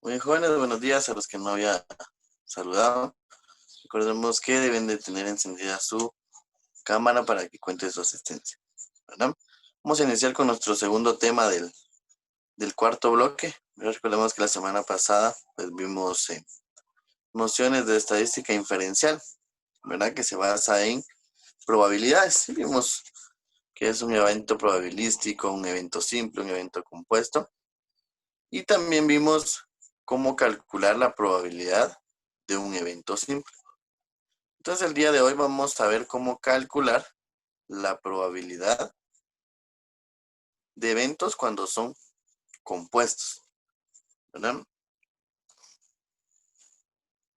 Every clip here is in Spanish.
Muy bien, jóvenes, buenos días a los que no había saludado. Recordemos que deben de tener encendida su cámara para que cuente su asistencia, ¿verdad? Vamos a iniciar con nuestro segundo tema del cuarto bloque. Recordemos que la semana pasada pues, vimos nociones de estadística inferencial, ¿verdad? Que se basa en probabilidades. Y vimos que es un evento probabilístico, un evento simple, un evento compuesto. Y también vimos cómo calcular la probabilidad de un evento simple. Entonces el día de hoy vamos a ver cómo calcular la probabilidad de eventos cuando son compuestos, ¿verdad?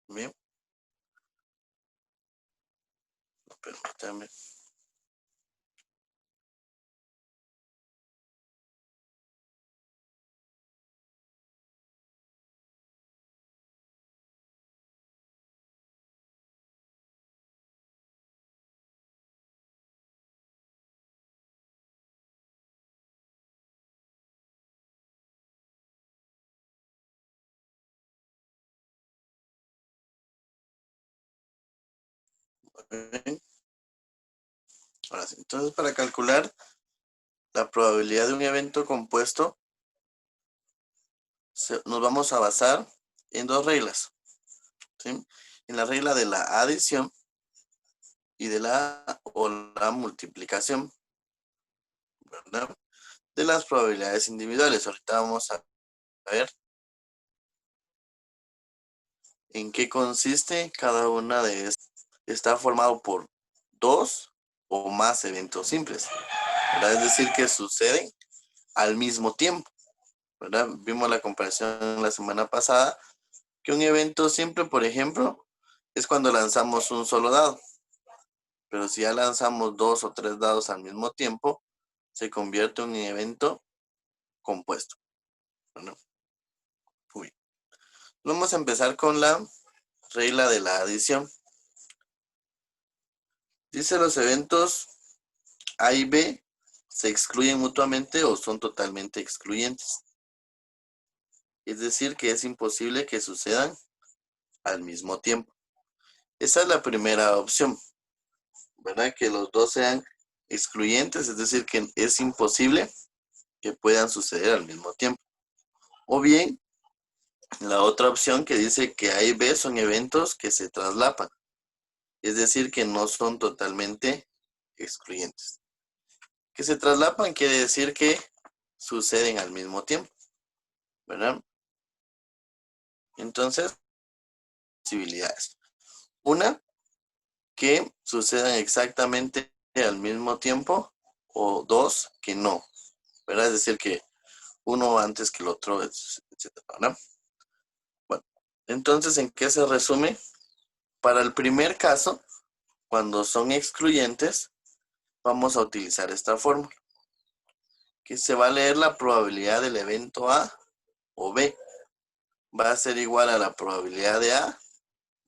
Bien, permítanme. Bien. Ahora sí, entonces para calcular la probabilidad de un evento compuesto, nos vamos a basar en dos reglas, ¿sí? En la regla de la adición y de la multiplicación, ¿verdad? De las probabilidades individuales. Ahorita vamos a ver en qué consiste cada una de estas. Está formado por dos o más eventos simples, ¿verdad? Es decir, que suceden al mismo tiempo, ¿verdad? Vimos la comparación la semana pasada, que un evento simple, por ejemplo, es cuando lanzamos un solo dado, pero si ya lanzamos dos o tres dados al mismo tiempo, se convierte en un evento compuesto, ¿verdad? Uy. Vamos a empezar con la regla de la adición. Dice los eventos A y B se excluyen mutuamente o son totalmente excluyentes. Es decir, que es imposible que sucedan al mismo tiempo. Esa es la primera opción, ¿verdad? Que los dos sean excluyentes, es decir, que es imposible que puedan suceder al mismo tiempo. O bien, la otra opción que dice que A y B son eventos que se traslapan, es decir, que no son totalmente excluyentes. Que se traslapan quiere decir que suceden al mismo tiempo, ¿verdad? Entonces, posibilidades. Una, que sucedan exactamente al mismo tiempo, o dos, que no, ¿verdad? Es decir, que uno antes que el otro, etcétera, ¿verdad? Bueno, entonces, ¿en qué se resume? Para el primer caso, cuando son excluyentes, vamos a utilizar esta fórmula, que se va a leer la probabilidad del evento A o B. Va a ser igual a la probabilidad de A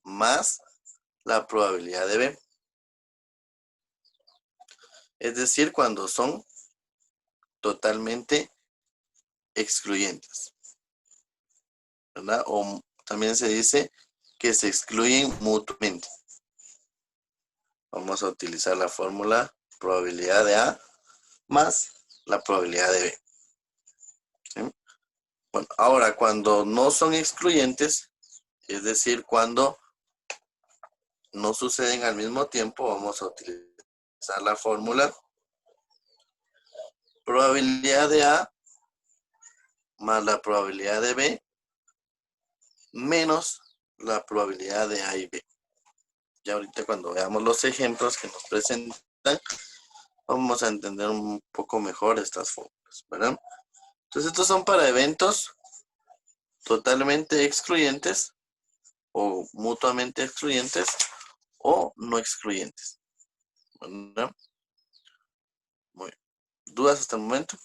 más la probabilidad de B. Es decir, cuando son totalmente excluyentes, ¿verdad? O también se dice que se excluyen mutuamente. Vamos a utilizar la fórmula probabilidad de A más la probabilidad de B, ¿sí? Bueno, ahora cuando no son excluyentes, es decir, cuando no suceden al mismo tiempo, vamos a utilizar la fórmula probabilidad de A más la probabilidad de B menos la probabilidad de A y B. Ya ahorita cuando veamos los ejemplos que nos presentan, vamos a entender un poco mejor estas fórmulas, ¿verdad? Entonces estos son para eventos totalmente excluyentes o mutuamente excluyentes o no excluyentes, ¿verdad? Muy bien. ¿Dudas hasta el momento?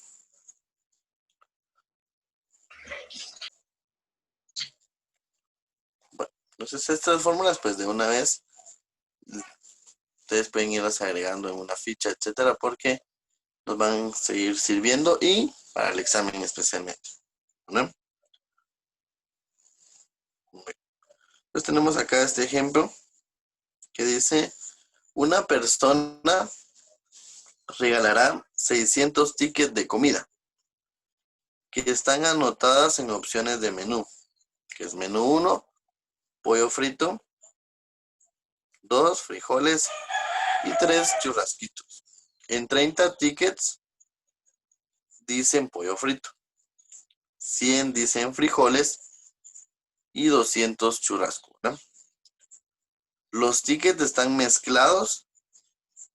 Bueno, entonces estas fórmulas pues de una vez ustedes pueden irlas agregando en una ficha, etcétera, porque nos van a seguir sirviendo y para el examen especialmente, ¿verdad? Pues tenemos acá este ejemplo que dice, una persona regalará 600 tickets de comida que están anotadas en opciones de menú, que es menú 1, pollo frito, 2, frijoles y 3, churrasquitos. En 30 tickets dicen pollo frito, 100 dicen frijoles y 200 churrasco, ¿no? Los tickets están mezclados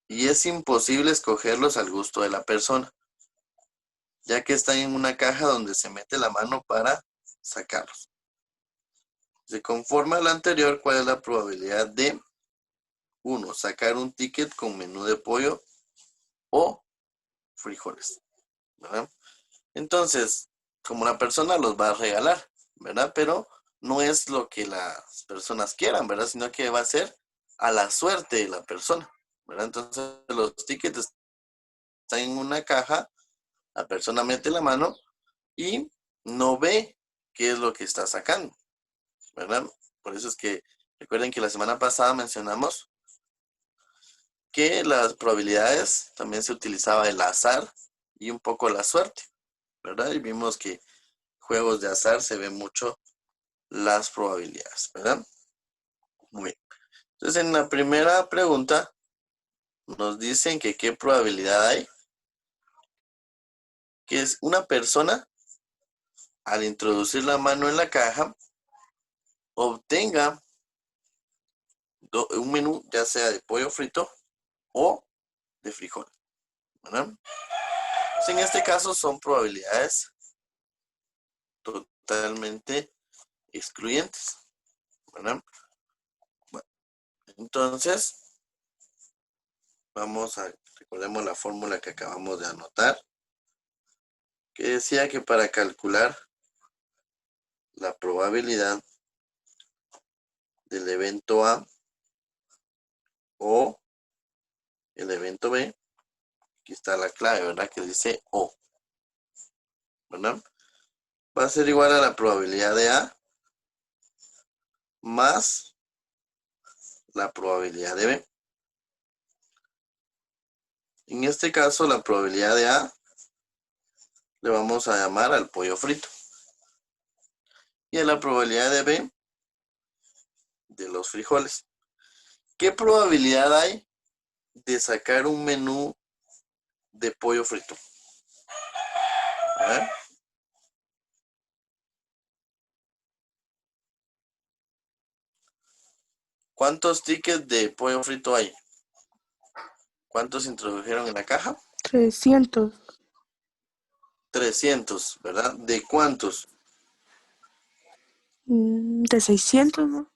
y es imposible escogerlos al gusto de la persona, ya que están en una caja donde se mete la mano para sacarlos. Se conforma lo anterior, ¿cuál es la probabilidad de 1, sacar un ticket con menú de pollo o frijoles, ¿verdad? Entonces, como la persona los va a regalar, ¿verdad? Pero no es lo que las personas quieran, ¿verdad? Sino que va a ser a la suerte de la persona, ¿verdad? Entonces, los tickets están en una caja, la persona mete la mano y no ve qué es lo que está sacando, ¿verdad? Por eso es que recuerden que la semana pasada mencionamos que las probabilidades también se utilizaba el azar y un poco la suerte, ¿verdad? Y vimos que juegos de azar se ven mucho las probabilidades, ¿verdad? Muy bien. Entonces, en la primera pregunta nos dicen que qué probabilidad hay que es una persona al introducir la mano en la caja obtenga un menú ya sea de pollo frito o de frijol, ¿verdad? Pues en este caso son probabilidades totalmente excluyentes, ¿verdad? Bueno, entonces recordemos la fórmula que acabamos de anotar, que decía que para calcular la probabilidad del evento A o el evento B, aquí está la clave, ¿verdad? Que dice O, ¿verdad? Va a ser igual a la probabilidad de A más la probabilidad de B. En este caso, la probabilidad de A le vamos a llamar al pollo frito. Y a la probabilidad de B, de los frijoles. ¿Qué probabilidad hay de sacar un menú de pollo frito? A ver. ¿Cuántos tickets de pollo frito hay? ¿Cuántos introdujeron en la caja? 300. 300, ¿verdad? ¿De cuántos? De 600, ¿no?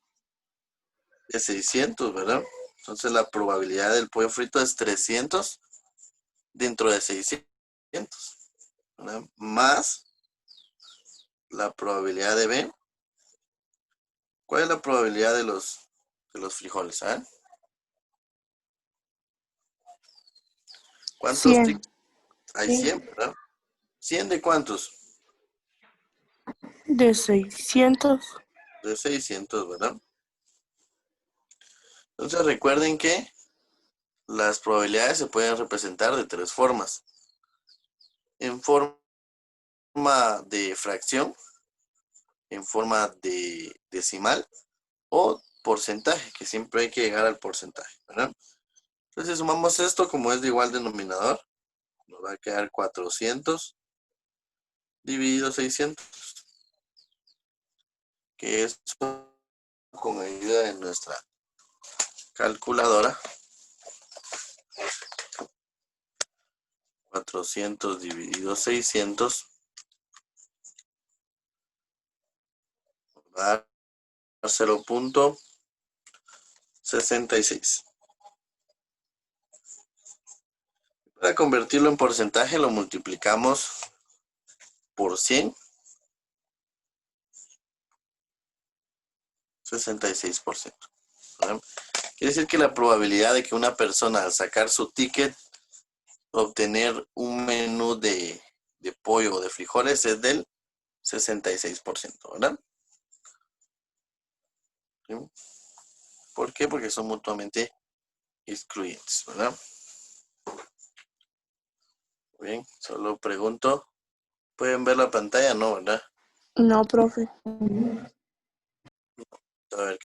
De 600, ¿verdad? Entonces la probabilidad del pollo frito es 300 dentro de 600, ¿verdad? Más la probabilidad de B. ¿Cuál es la probabilidad de los frijoles? ¿Eh? ¿Cuántos 100. tickets? Hay 100, ¿verdad? ¿100 de cuántos? De 600. De 600, ¿verdad? Entonces recuerden que las probabilidades se pueden representar de tres formas. En forma de fracción, en forma de decimal o porcentaje, que siempre hay que llegar al porcentaje, ¿verdad? Entonces, si sumamos esto, como es de igual denominador, nos va a quedar 400 dividido 600, que es con ayuda de nuestra calculadora. 400 dividido 600 va a dar 0.66. Para convertirlo en porcentaje lo multiplicamos por 100, 66%. ¿Verdad? Quiere decir que la probabilidad de que una persona al sacar su ticket obtener un menú de pollo o de frijoles es del 66%, ¿verdad? ¿sí? ¿Por qué? Porque son mutuamente excluyentes, ¿verdad? Bien, solo pregunto, ¿pueden ver la pantalla? No, ¿verdad? No, profe. A ver.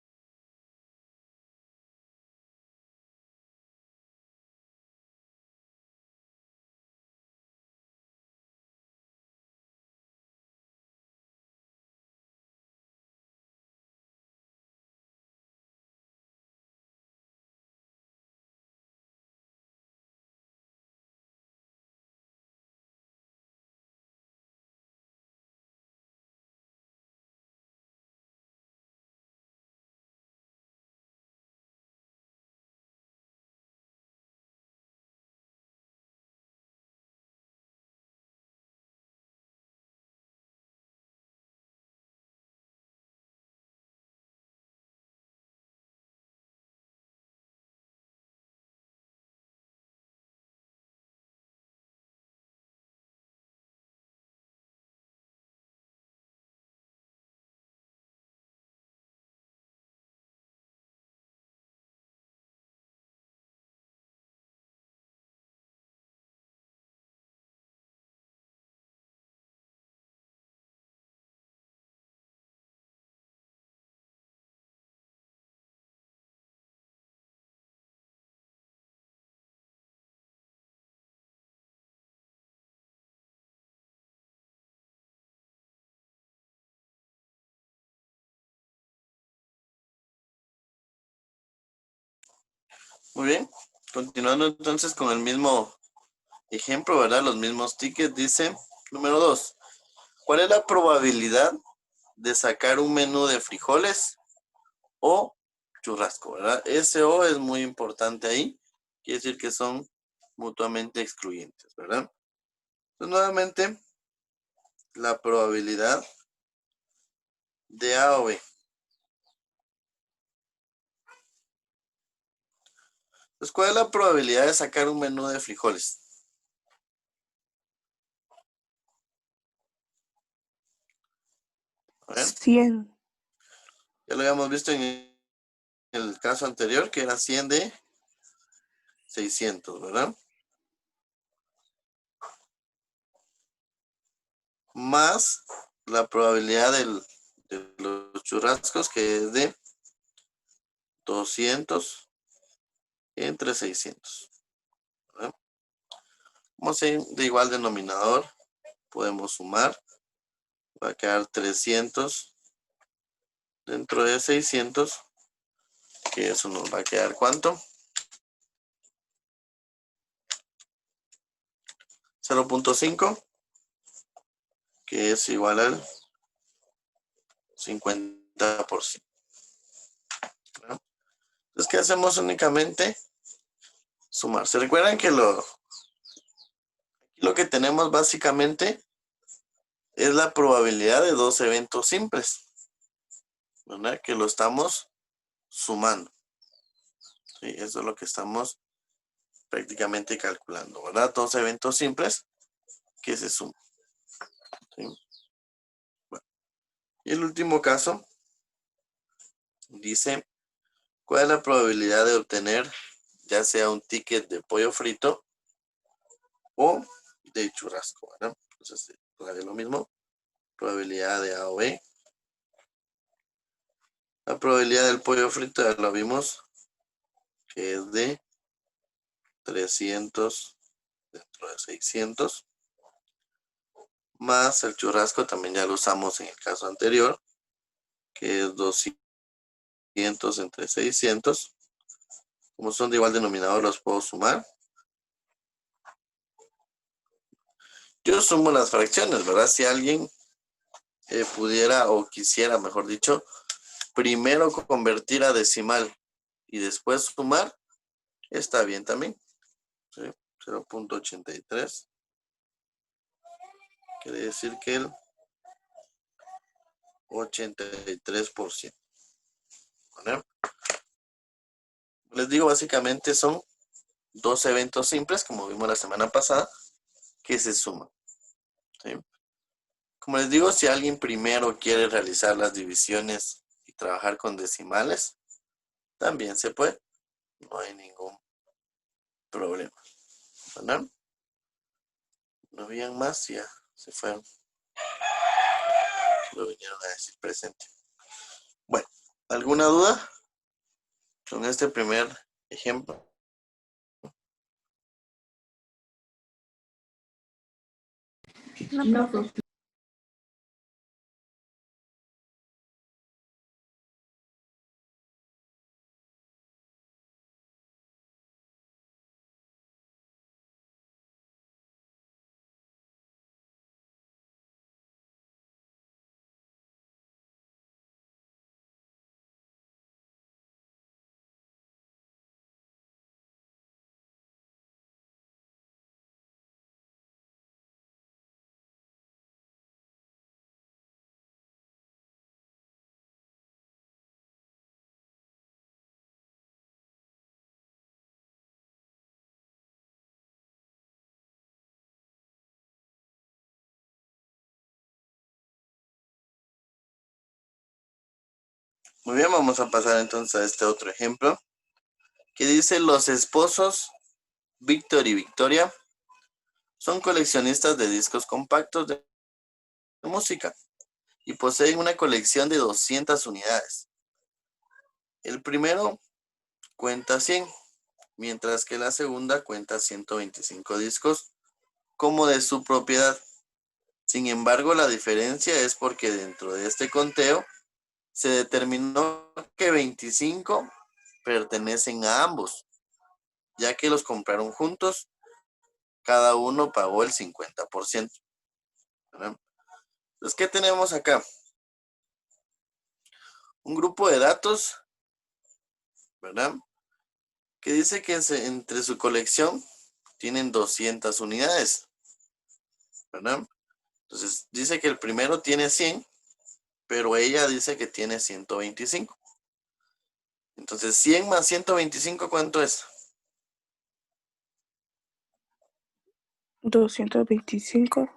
Muy bien, continuando entonces con el mismo ejemplo, ¿verdad? Los mismos tickets. Dice, número 2, ¿cuál es la probabilidad de sacar un menú de frijoles o churrasco, ¿verdad? Ese o es muy importante ahí. Quiere decir que son mutuamente excluyentes, ¿verdad? Entonces, nuevamente, la probabilidad de A o B. Entonces, ¿cuál es la probabilidad de sacar un menú de frijoles? A ver, 100. ya lo habíamos visto en el caso anterior, que era 100 de 600, ¿verdad? Más la probabilidad de los churrascos, que es de 200 entre 600, ¿verdad? Como de igual denominador, podemos sumar. Va a quedar 300 dentro de 600, que eso nos va a quedar ¿cuánto? 0.5, que es igual al 50%. ¿verdad? Entonces, ¿qué hacemos? Únicamente sumar. ¿Se recuerdan que lo que tenemos básicamente es la probabilidad de dos eventos simples, ¿verdad? Que lo estamos sumando. ¿Sí? Eso es lo que estamos prácticamente calculando, ¿verdad? Dos eventos simples que se suman. ¿Sí? Bueno, y el último caso dice, ¿cuál es la probabilidad de obtener ya sea un ticket de pollo frito o de churrasco, ¿verdad? Entonces, es lo mismo, probabilidad de A o B. La probabilidad del pollo frito ya lo vimos, que es de 300 dentro de 600, más el churrasco, también ya lo usamos en el caso anterior, que es 200 entre 600. Como son de igual denominador, los puedo sumar. Yo sumo las fracciones, ¿verdad? Si alguien pudiera o quisiera, mejor dicho, primero convertir a decimal y después sumar, está bien también. ¿Sí? 0.83. Quiere decir que el 83%. ¿Vale? Les digo, básicamente son dos eventos simples, como vimos la semana pasada, que se suman. ¿Sí? Como les digo, si alguien primero quiere realizar las divisiones y trabajar con decimales, también se puede. No hay ningún problema. ¿Verdad? No habían más, ya se fueron. Lo vinieron a decir presente. Bueno, ¿alguna duda con este primer ejemplo? No, profe. Muy bien, vamos a pasar entonces a este otro ejemplo, que dice: los esposos Víctor y Victoria son coleccionistas de discos compactos de música y poseen una colección de 200 unidades. El primero cuenta 100, mientras que la segunda cuenta 125 discos como de su propiedad. Sin embargo, la diferencia es porque dentro de este conteo se determinó que 25 pertenecen a ambos, ya que los compraron juntos, cada uno pagó el 50%. ¿Verdad? Entonces, ¿qué tenemos acá? Un grupo de datos, ¿verdad? Que dice que entre su colección tienen 200 unidades, ¿verdad? Entonces, dice que el primero tiene 100, pero ella dice que tiene 125. Entonces, 100 más 125, ¿cuánto es? 225.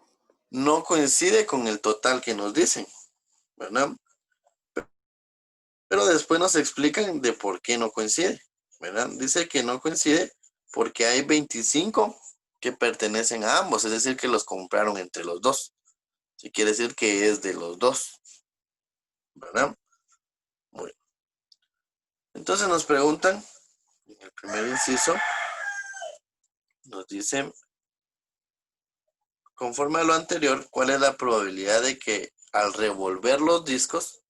No coincide con el total que nos dicen, ¿verdad? Pero después nos explican de por qué no coincide, ¿verdad? Dice que no coincide porque hay 25 que pertenecen a ambos, es decir, que los compraron entre los dos. Si quiere decir que es de los dos, ¿verdad? Bueno, entonces nos preguntan, en el primer inciso, nos dicen, conforme a lo anterior, ¿cuál es la probabilidad de que al revolver los discos,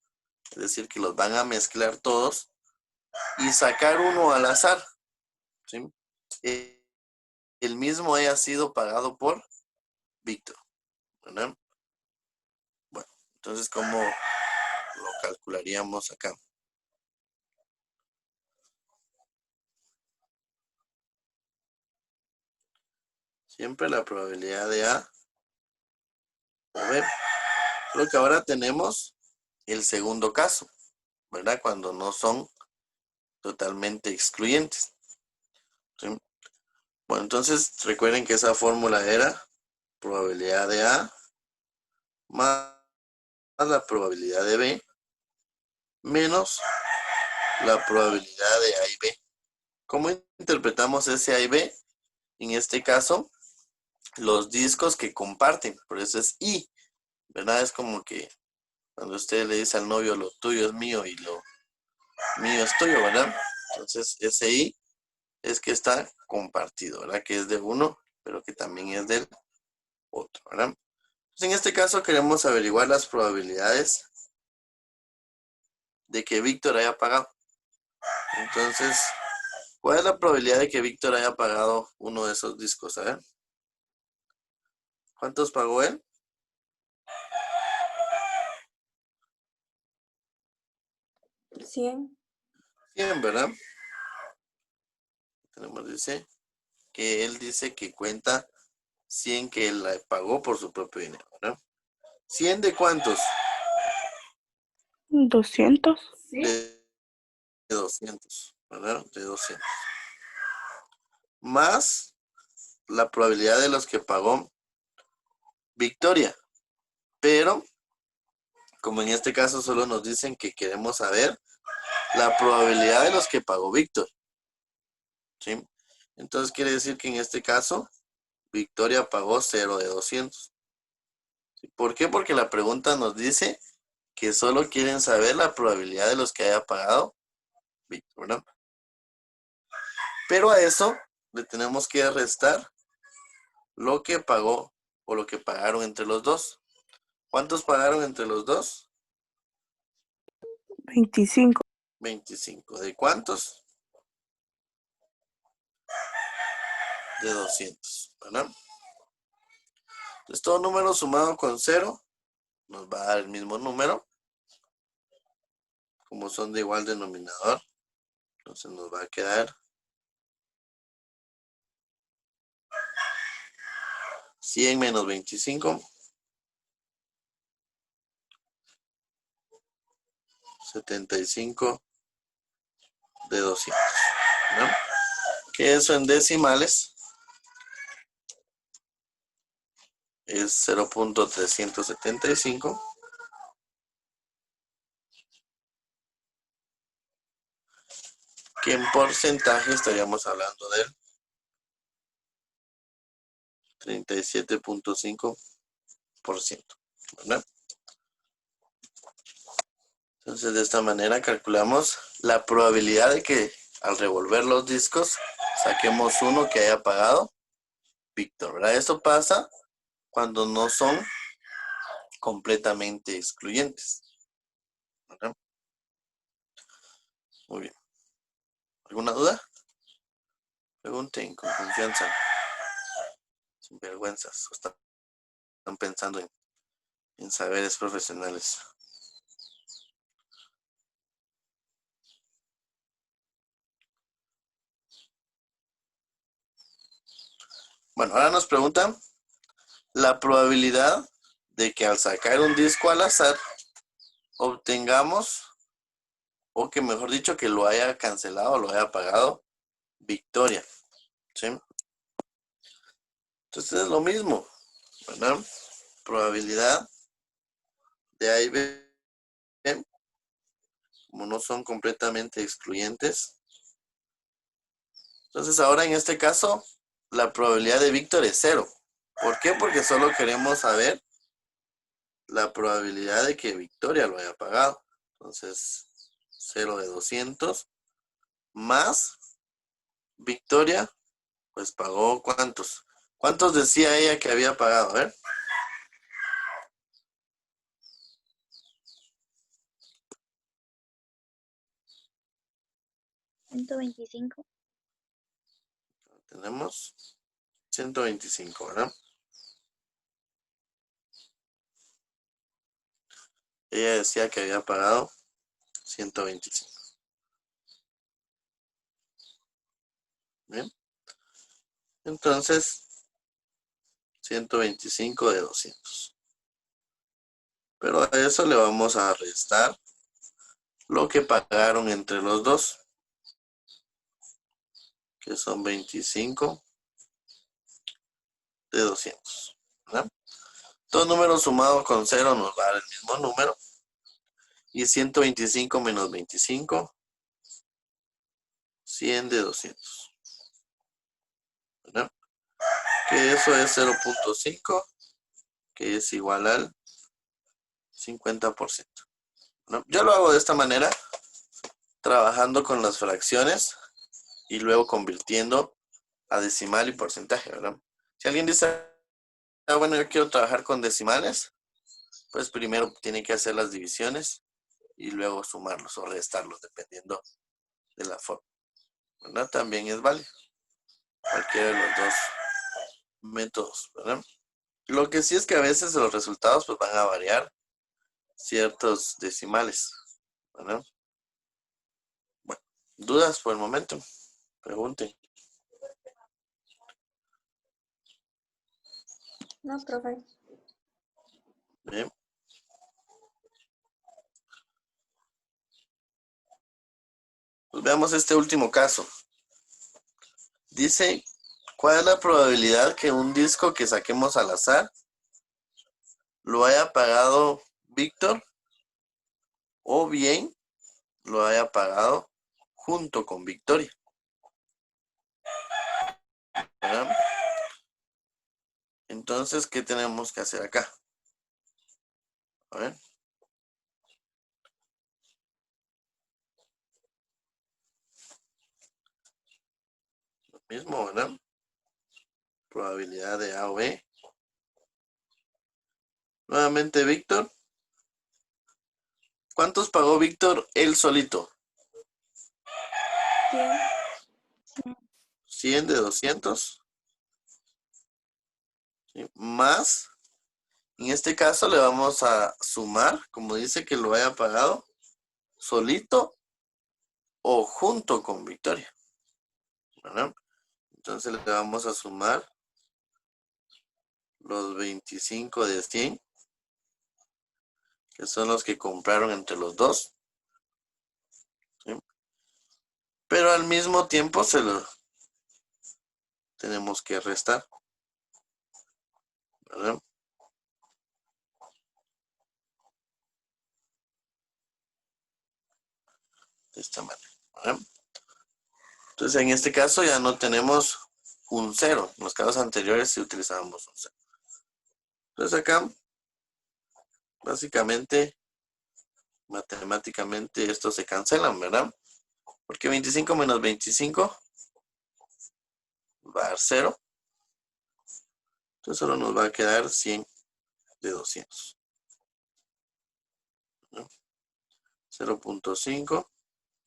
es decir, que los van a mezclar todos y sacar uno al azar, ¿sí? El mismo haya sido pagado por Víctor, ¿verdad? Bueno, entonces, ¿cómo lo calcularíamos acá? Siempre la probabilidad de A o B. Creo que ahora tenemos el segundo caso, ¿verdad? Cuando no son totalmente excluyentes, ¿sí? Bueno, entonces recuerden que esa fórmula era probabilidad de A más la probabilidad de B menos la probabilidad de A y B. ¿Cómo interpretamos ese A y B? En este caso, los discos que comparten, por eso es I, ¿verdad? Es como que cuando usted le dice al novio, lo tuyo es mío y lo mío es tuyo, ¿verdad? Entonces, ese I es que está compartido, ¿verdad? Que es de uno, pero que también es del otro, ¿verdad? Entonces, en este caso queremos averiguar las probabilidades de que Víctor haya pagado. Entonces, ¿cuál es la probabilidad de que Víctor haya pagado uno de esos discos? A ver, ¿cuántos pagó él? 100. 100, ¿verdad? Tenemos, dice, que él dice que cuenta 100 que él la pagó por su propio dinero, ¿verdad? ¿100 de cuántos? 200. De 200, ¿verdad? De 200. Más la probabilidad de los que pagó Victoria. Pero como en este caso solo nos dicen que queremos saber la probabilidad de los que pagó Víctor, ¿sí? Entonces quiere decir que en este caso Victoria pagó 0 de 200. ¿Por qué? Porque la pregunta nos dice que solo quieren saber la probabilidad de los que haya pagado Víctor, ¿verdad? Pero a eso le tenemos que restar lo que pagó o lo que pagaron entre los dos. ¿Cuántos pagaron entre los dos? 25. 25. ¿De cuántos? De 200, ¿verdad? Entonces todo número sumado con 0 nos va a dar el mismo número. Como son de igual denominador, entonces nos va a quedar 100 menos 25, 75 de 200, ¿no? Que eso en decimales es 0.375, que en porcentaje estaríamos hablando del 37.5%, ¿verdad? Entonces de esta manera calculamos la probabilidad de que al revolver los discos saquemos uno que haya pagado Víctor, ¿verdad? Esto pasa cuando no son completamente excluyentes, ¿verdad? Muy bien. ¿Alguna duda? Pregunten con confianza, sin vergüenzas. Están pensando en saberes profesionales. Bueno, ahora nos preguntan la probabilidad de que al sacar un disco al azar obtengamos, o que mejor dicho, que lo haya cancelado o lo haya pagado Victoria, ¿sí? Entonces es lo mismo, ¿verdad? Probabilidad de A y B, como no son completamente excluyentes. Entonces ahora en este caso, la probabilidad de Víctor es 0. ¿Por qué? Porque solo queremos saber la probabilidad de que Victoria lo haya pagado. Entonces, 0 de 200 más Victoria, pues pagó ¿cuántos? ¿Cuántos decía ella que había pagado? A ver. 125. Tenemos 125, ¿verdad? Ella decía que había pagado 125. Bien. Entonces, 125 de 200. Pero a eso le vamos a restar lo que pagaron entre los dos, que son 25 de 200, ¿verdad? Todo número sumado con 0 nos va a dar el mismo número. Y 125 menos 25, 100 de 200, ¿verdad? Que eso es 0.5, que es igual al 50%, ¿no? Yo lo hago de esta manera, trabajando con las fracciones y luego convirtiendo a decimal y porcentaje, ¿verdad? Si alguien dice, bueno, yo quiero trabajar con decimales, pues primero tiene que hacer las divisiones y luego sumarlos o restarlos, dependiendo de la forma, ¿verdad? También es válido cualquiera de los dos métodos, ¿verdad? Lo que sí es que a veces los resultados pues van a variar ciertos decimales, ¿verdad? Bueno, ¿dudas por el momento? Pregunten. No, profe. Bien. Pues veamos este último caso. Dice, ¿cuál es la probabilidad que un disco que saquemos al azar lo haya pagado Víctor o bien lo haya pagado junto con victoria, ¿verdad? Entonces, ¿qué tenemos que hacer acá? A ver. Lo mismo, ¿verdad? Probabilidad de A o B. Nuevamente, Víctor. ¿Cuántos pagó Víctor él solito? 100. 100 de 200. ¿Sí? Más, en este caso le vamos a sumar, como dice que lo haya pagado, solito o junto con victoria, ¿verdad? Entonces le vamos a sumar los 25 de 100, que son los que compraron entre los dos, ¿sí? Pero al mismo tiempo se lo tenemos que restar, ¿verdad? De esta manera, ¿verdad? Entonces en este caso ya no tenemos un 0. En los casos anteriores sí utilizábamos un 0. Entonces acá, básicamente, matemáticamente estos se cancelan, ¿verdad? Porque 25 menos 25 va a dar 0. Entonces solo nos va a quedar 100 de 200. 0.5,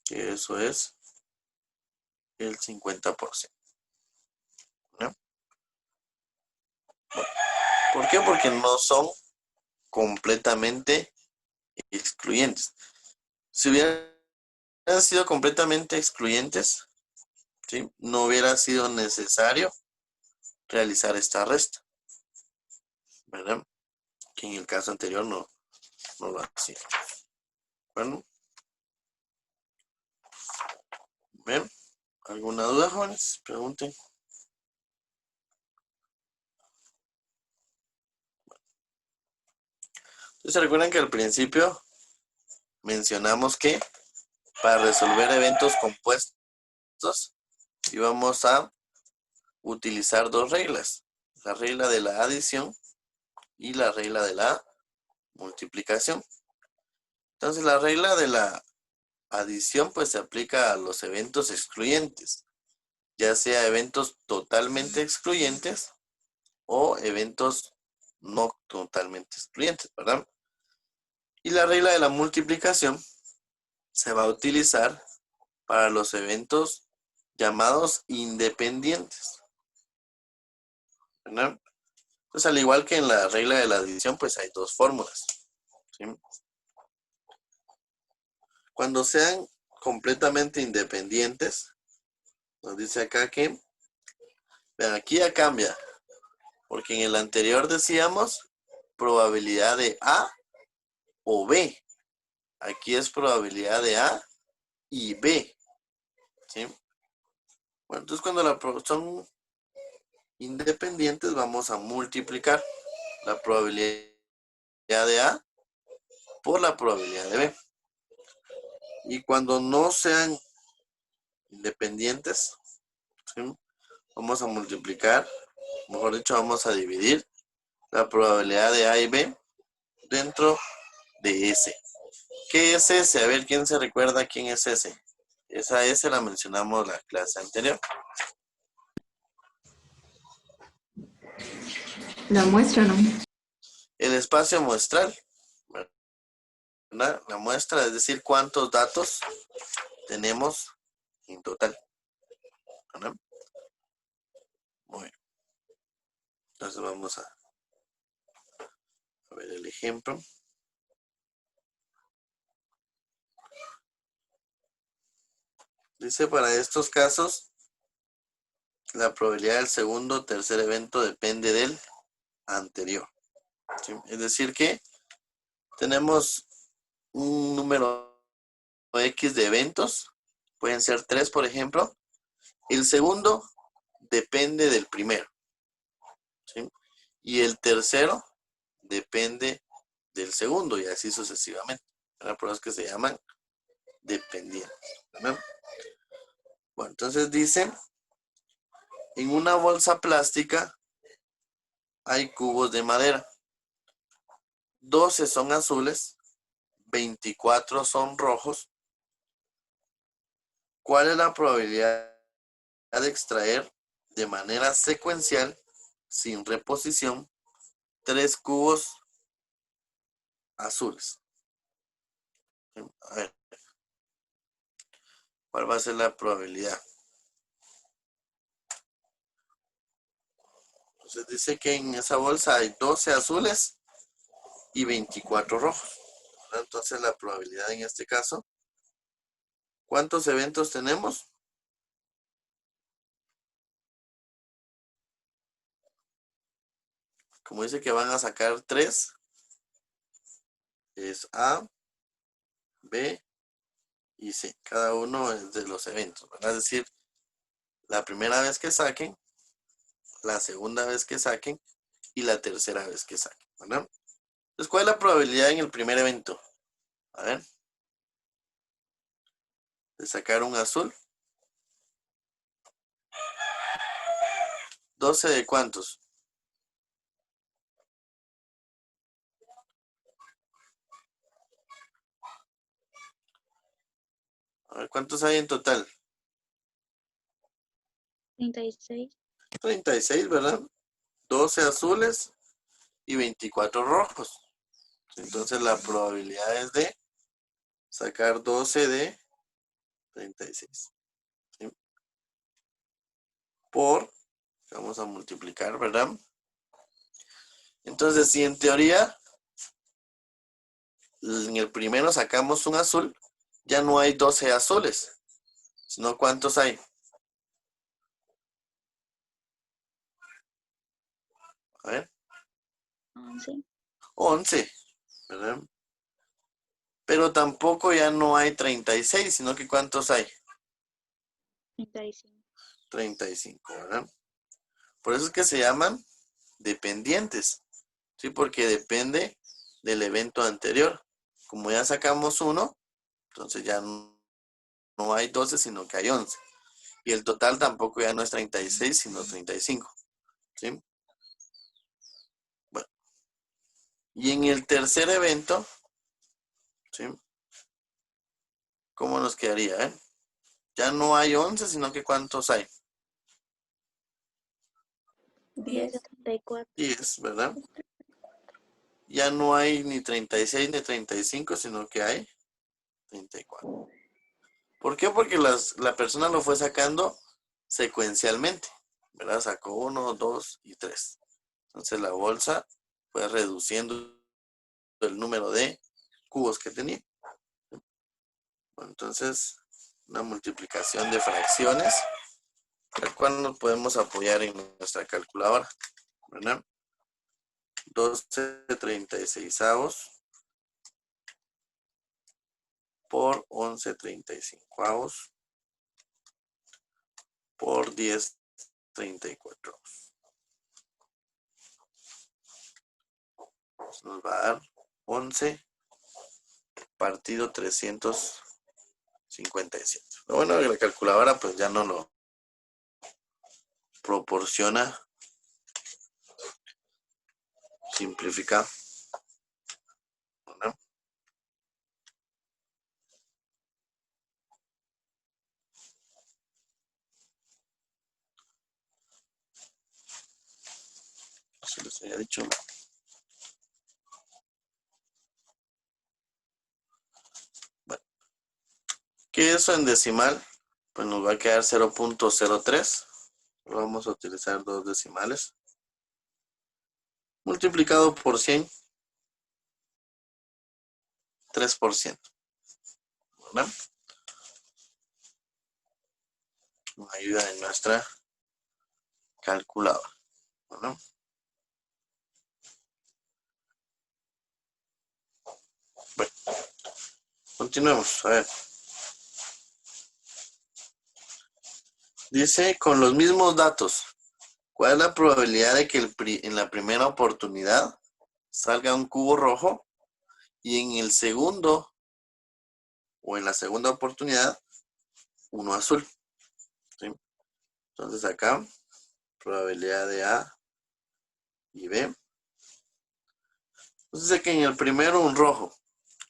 que eso es el 50%. ¿No? Bueno, ¿por qué? Porque no son completamente excluyentes. Si hubieran sido completamente excluyentes, ¿sí?, no hubiera sido necesario realizar esta resta, ¿verdad? Que en el caso anterior no lo hacía. Bueno, ¿ven? ¿Alguna duda, jóvenes? Pregunten. Entonces, recuerden que al principio mencionamos que para resolver eventos compuestos íbamos a utilizar dos reglas: la regla de la adición y la regla de la multiplicación. Entonces, la regla de la adición pues se aplica a los eventos excluyentes, ya sea eventos totalmente excluyentes o eventos no totalmente excluyentes, ¿verdad? Y la regla de la multiplicación se va a utilizar para los eventos llamados independientes, ¿verdad? Pues al igual que en la regla de la adición, pues hay dos fórmulas, ¿sí? Cuando sean completamente independientes, nos dice acá que, vean, aquí ya cambia, porque en el anterior decíamos probabilidad de A o B. Aquí es probabilidad de A y B, ¿sí? Bueno, entonces cuando son independientes vamos a multiplicar la probabilidad de A por la probabilidad de B. Y cuando no sean independientes, ¿sí?, vamos a multiplicar, mejor dicho, vamos a dividir la probabilidad de A y B dentro de S. ¿Qué es S? A ver, ¿quién se recuerda quién es S? Esa S la mencionamos la clase anterior. La muestra, ¿no? El espacio muestral, ¿verdad? La muestra, es decir, cuántos datos tenemos en total, ¿verdad? Muy bien. Entonces vamos a ver el ejemplo. Dice, para estos casos, la probabilidad del segundo o tercer evento depende del anterior, ¿sí? Es decir que tenemos un número X de eventos, pueden ser 3, por ejemplo. El segundo depende del primero, ¿sí? Y el tercero depende del segundo, y así sucesivamente. Por eso que se llaman dependientes, ¿verdad? Bueno, entonces dice, en una bolsa plástica hay cubos de madera. 12 son azules, 24 son rojos. ¿Cuál es la probabilidad de extraer de manera secuencial, sin reposición, 3 cubos azules? A ver, ¿cuál va a ser la probabilidad? Entonces dice que en esa bolsa hay 12 azules y 24 rojos. Entonces la probabilidad en este caso, ¿cuántos eventos tenemos? Como dice que van a sacar 3, es A, B y C. Cada uno es de los eventos, ¿verdad? Es decir, la primera vez que saquen, la segunda vez que saquen y la tercera vez que saquen, ¿verdad? Entonces, ¿cuál es la probabilidad en el primer evento? A ver. De sacar un azul. 12 de cuántos. A ver, ¿cuántos hay en total? 36. 36, ¿verdad? 12 azules y 24 rojos. Entonces la probabilidad es de sacar 12 de 36. ¿Sí? Por, vamos a multiplicar, ¿verdad? Entonces, si en teoría en el primero sacamos un azul, ya no hay 12 azules, sino ¿cuántos hay? A ver. 11. 11, ¿verdad? Pero tampoco ya no hay 36, sino que ¿cuántos hay? 35. 35, ¿verdad? Por eso es que se llaman dependientes, ¿sí? Porque depende del evento anterior. Como ya sacamos uno, entonces ya no hay 12, sino que hay 11. Y el total tampoco ya no es 36, sino 35, ¿sí? Bueno. Y en el tercer evento, ¿sí? ¿Cómo nos quedaría, Ya no hay 11, sino que ¿cuántos hay? 10 a 34. 10, ¿verdad? Ya no hay ni 36 ni 35, sino que hay 34. ¿Por qué? Porque la persona lo fue sacando secuencialmente, ¿verdad? Sacó 1, 2 y 3. Entonces la bolsa fue reduciendo el número de cubos que tenía. Bueno, entonces, una multiplicación de fracciones, la cual nos podemos apoyar en nuestra calculadora, ¿verdad? 12/36 por 11/35 por 10/34. Nos va a dar 11 partido 357. Lo bueno de la calculadora pues ya no lo proporciona simplificado, ¿no? Se les había dicho. Bueno, ¿qué es eso en decimal? Pues nos va a quedar 0.03. Vamos a utilizar 2 decimales. Multiplicado por 100, 3%. ¿Verdad? Con ayuda de nuestra calculadora. ¿Verdad? Bueno, continuemos. A ver. Dice, con los mismos datos, ¿cuál es la probabilidad de que en la primera oportunidad salga un cubo rojo y en el segundo o en la segunda oportunidad, uno azul. ¿Sí? Entonces acá, probabilidad de A y B. Entonces que en el primero un rojo.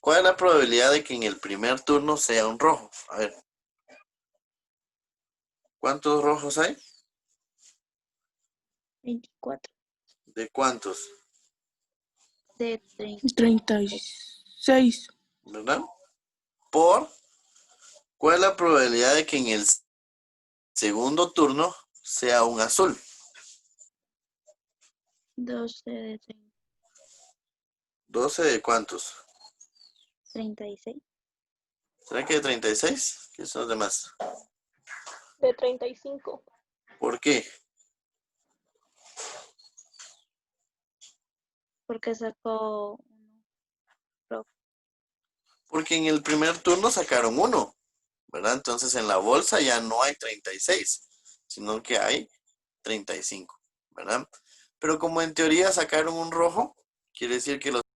¿Cuál es la probabilidad de que en el primer turno sea un rojo? A ver. ¿Cuántos rojos hay? 24. ¿De cuántos? De 30. 36. ¿Verdad? Por, ¿cuál es la probabilidad de que en el segundo turno sea un azul? 12 de 30. 12 de cuántos. 36. ¿Será que de 36? ¿Qué son los demás? De 35. ¿Por qué? Porque sacó uno rojo. Porque en el primer turno sacaron uno, ¿verdad? Entonces en la bolsa ya no hay 36, sino que hay 35, ¿verdad? Pero como en teoría sacaron un rojo, quiere decir que los